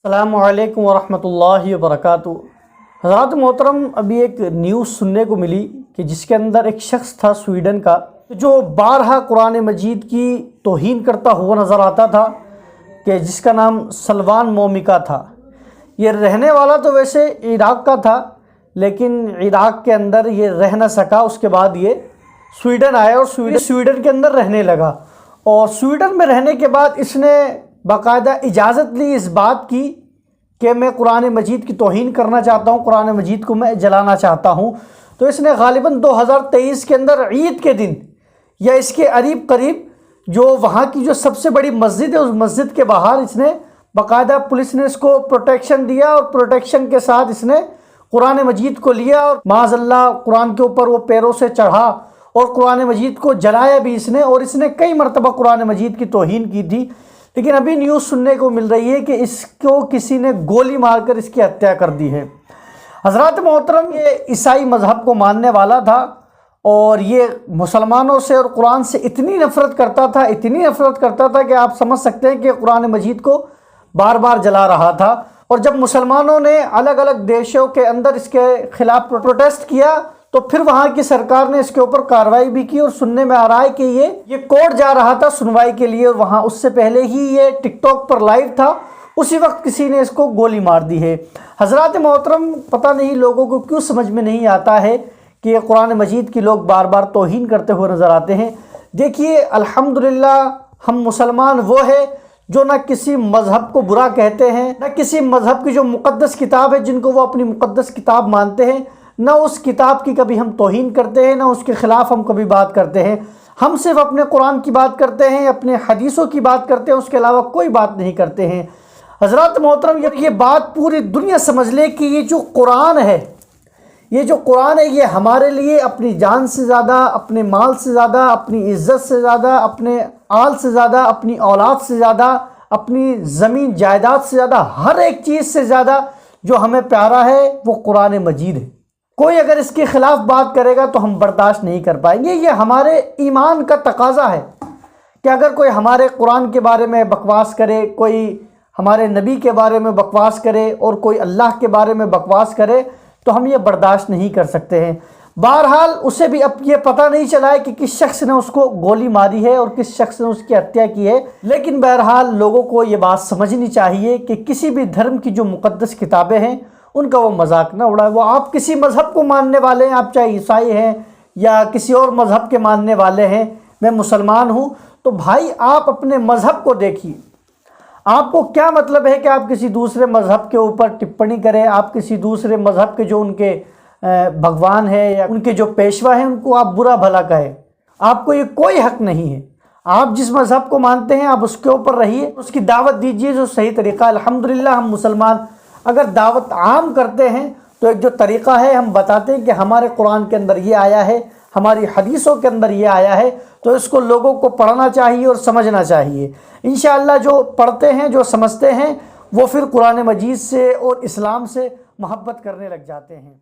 السلام علیکم ورحمۃ اللہ وبرکاتہ۔ حضرات محترم، ابھی ایک نیوز سننے کو ملی کہ جس کے اندر ایک شخص تھا سویڈن کا جو بارہا قرآن مجید کی توہین کرتا ہوا نظر آتا تھا، کہ جس کا نام سلوان مومکا تھا۔ یہ رہنے والا تو ویسے عراق کا تھا، لیکن عراق کے اندر یہ رہ نہ سکا۔ اس کے بعد یہ سویڈن آیا اور سویڈن کے اندر رہنے لگا، اور سویڈن میں رہنے کے بعد اس نے باقاعدہ اجازت لی اس بات کی کہ میں قرآن مجید کی توہین کرنا چاہتا ہوں، قرآن مجید کو میں جلانا چاہتا ہوں۔ تو اس نے غالباً 2023 کے اندر عید کے دن یا اس کے قریب جو وہاں کی جو سب سے بڑی مسجد ہے، اس مسجد کے باہر اس نے باقاعدہ پولیس نے اس کو پروٹیکشن دیا، اور پروٹیکشن کے ساتھ اس نے قرآن مجید کو لیا اور معاذ اللہ قرآن کے اوپر وہ پیروں سے چڑھا اور قرآن مجید کو جلایا بھی اس نے، اور اس نے کئی مرتبہ قرآن مجید کی توہین کی تھی۔ لیکن ابھی نیوز سننے کو مل رہی ہے کہ اس کو کسی نے گولی مار کر اس کی ہتیا کر دی ہے۔ حضرات محترم، یہ عیسائی مذہب کو ماننے والا تھا، اور یہ مسلمانوں سے اور قرآن سے اتنی نفرت کرتا تھا کہ آپ سمجھ سکتے ہیں کہ قرآن مجید کو بار بار جلا رہا تھا۔ اور جب مسلمانوں نے الگ الگ دیشوں کے اندر اس کے خلاف پروٹیسٹ کیا تو پھر وہاں کی سرکار نے اس کے اوپر کارروائی بھی کی، اور سننے میں آ رہا ہے کہ یہ کورٹ جا رہا تھا سنوائی کے لیے، اور وہاں اس سے پہلے ہی یہ ٹک ٹاک پر لائیو تھا، اسی وقت کسی نے اس کو گولی مار دی ہے۔ حضرات محترم، پتہ نہیں لوگوں کو کیوں سمجھ میں نہیں آتا ہے کہ یہ قرآن مجید کی لوگ بار بار توہین کرتے ہوئے نظر آتے ہیں۔ دیکھیے، الحمدللہ ہم مسلمان وہ ہے جو نہ کسی مذہب کو برا کہتے ہیں، نہ کسی مذہب کی جو مقدس کتاب ہے جن کو وہ اپنی مقدس کتاب مانتے ہیں، نہ اس کتاب کی کبھی ہم توہین کرتے ہیں، نہ اس کے خلاف ہم کبھی بات کرتے ہیں۔ ہم صرف اپنے قرآن کی بات کرتے ہیں، اپنے حدیثوں کی بات کرتے ہیں، اس کے علاوہ کوئی بات نہیں کرتے ہیں۔ حضرات محترم، یہ بات پوری دنیا سمجھ لے کہ یہ جو قرآن ہے، یہ ہمارے لیے اپنی جان سے زیادہ، اپنے مال سے زیادہ، اپنی عزت سے زیادہ، اپنے آل سے زیادہ، اپنی اولاد سے زیادہ، اپنی زمین جائیداد سے زیادہ، ہر ایک چیز سے زیادہ جو ہمیں پیارا ہے وہ قرآن مجید ہے۔ کوئی اگر اس کے خلاف بات کرے گا تو ہم برداشت نہیں کر پائیں گے۔ یہ ہمارے ایمان کا تقاضا ہے کہ اگر کوئی ہمارے قرآن کے بارے میں بکواس کرے، کوئی ہمارے نبی کے بارے میں بکواس کرے، اور کوئی اللہ کے بارے میں بکواس کرے، تو ہم یہ برداشت نہیں کر سکتے ہیں۔ بہرحال اسے بھی اب یہ پتہ نہیں چلا ہے کہ کس شخص نے اس کو گولی ماری ہے اور کس شخص نے اس کی ہتیا کی ہے، لیکن بہرحال لوگوں کو یہ بات سمجھنی چاہیے کہ کسی بھی دھرم کی جو مقدس کتابیں ہیں ان کا وہ مذاق نہ اڑائے۔ وہ آپ کسی مذہب کو ماننے والے ہیں، آپ چاہے عیسائی ہیں یا کسی اور مذہب کے ماننے والے ہیں، میں مسلمان ہوں، تو بھائی آپ اپنے مذہب کو دیکھیے۔ آپ کو کیا مطلب ہے کہ آپ کسی دوسرے مذہب کے اوپر ٹپڑی کریں، آپ کسی دوسرے مذہب کے جو ان کے بھگوان ہیں یا ان کے جو پیشوا ہیں ان کو آپ برا بھلا کہیں؟ آپ کو یہ کوئی حق نہیں ہے۔ آپ جس مذہب کو مانتے ہیں آپ اس کے اوپر رہیے، اس کی دعوت دیجیے جو صحیح طریقہ۔ الحمدللہ ہم مسلمان اگر دعوت عام کرتے ہیں تو ایک جو طریقہ ہے، ہم بتاتے ہیں کہ ہمارے قرآن کے اندر یہ آیا ہے، ہماری حدیثوں کے اندر یہ آیا ہے، تو اس کو لوگوں کو پڑھنا چاہیے اور سمجھنا چاہیے۔ انشاءاللہ جو پڑھتے ہیں، جو سمجھتے ہیں، وہ پھر قرآن مجید سے اور اسلام سے محبت کرنے لگ جاتے ہیں۔